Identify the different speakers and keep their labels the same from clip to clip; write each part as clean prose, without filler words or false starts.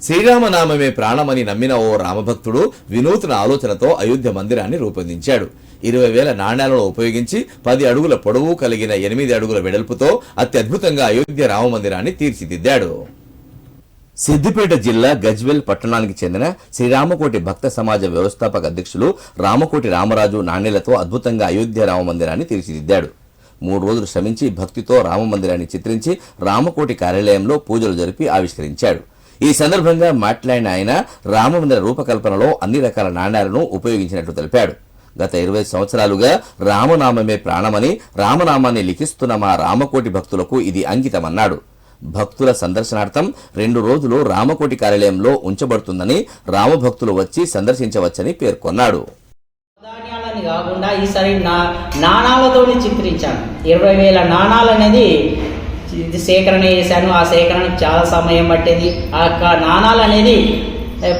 Speaker 1: శ్రీరామనామమే ప్రాణమని నమ్మిన ఓ రామభక్తుడు వినూత్న ఆలోచనతో అయోధ్య మందిరాన్ని రూపొందించాడు. 20,000 నాణ్యాలను ఉపయోగించి 10 అడుగుల పొడవు కలిగిన 8 అడుగుల వెడల్పుతో అత్యద్భుతంగా అయోధ్య రామ మందిరాన్ని తీర్చిదిద్దాడు. సిద్దిపేట జిల్లా గజ్వేల్ పట్టణానికి చెందిన శ్రీరామకోటి భక్త సమాజ వ్యవస్థాపక అధ్యక్షులు రామకోటి రామరాజు నాణ్యాలతో అద్భుతంగా అయోధ్య రామ మందిరాన్ని తీర్చిదిద్దాడు. 3 రోజులు శ్రమించి భక్తితో రామ మందిరాన్ని చిత్రించి రామకోటి కార్యాలయంలో పూజలు జరిపి ఆవిష్కరించాడు. ఈ సందర్భంగా మాట్లాడిన ఆయన రామమందిర రూపకల్పనలో అన్ని రకాల నాణ్యాలను ఉపయోగించినట్లు తెలిపాడు. గత 20 సంవత్సరాలుగా రామనామమే ప్రాణమని రామనామాన్ని లిఖిస్తున్న మా రామకోటి భక్తులకు ఇది అంకితమన్నాడు. భక్తుల సందర్శనార్థం 2 రోజులు రామకోటి కార్యాలయంలో ఉంచబడుతుందని రామభక్తులు వచ్చి సందర్శించవచ్చని పేర్కొన్నాడు.
Speaker 2: కాకుండా ఈసారి నాణాలతో చిత్రించాను. 20,000 నాణాలు అనేది సేకరణ చేశాను. ఆ సేకరణకు చాలా సమయం పట్టేది. ఆ నాణాలు అనేది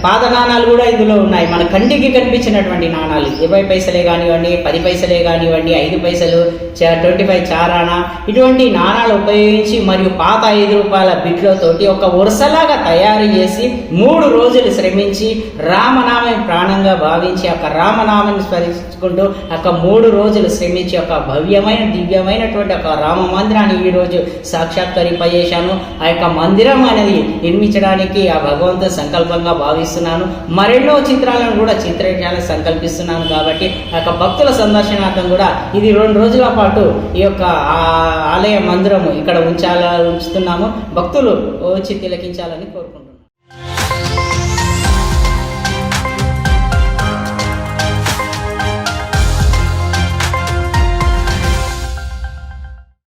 Speaker 2: పాత నాణాలు కూడా ఇందులో ఉన్నాయి. మన కంటికి కనిపించినటువంటి నాణాలు 20 పైసలే కానివ్వండి, 10 పైసలే కానివ్వండి, 5 పైసలు, 25 చారానా ఇటువంటి నాణాలు ఉపయోగించి మరియు పాత 5 రూపాయల బిట్లతోటి ఒక వరుసలాగా తయారు చేసి 3 రోజులు శ్రమించి రామనామం ప్రాణంగా భావించి ఒక రామనామాన్ని స్మరించుకుంటూ ఒక 3 రోజులు శ్రమించి ఒక భవ్యమైన దివ్యమైనటువంటి ఒక రామ మందిరాన్ని ఈరోజు సాక్షాత్కరింపజేశాను. ఆ యొక్క మందిరం అనేది నిర్మించడానికి ఆ భగవంతుడు సంకల్పంగా భావిస్తున్నాను. మరెన్నో చిత్రాలను కూడా చిత్రించాలని సంకల్పిస్తున్నాను. కాబట్టి ఆ యొక్క భక్తుల సందర్శనార్థం కూడా ఇది 2 రోజుల పాటు ఈ యొక్క ఆలయ మందిరము ఇక్కడ ఉంచుతున్నాము. భక్తులు వచ్చి తిలకించాలని కోరుకుంటున్నాను.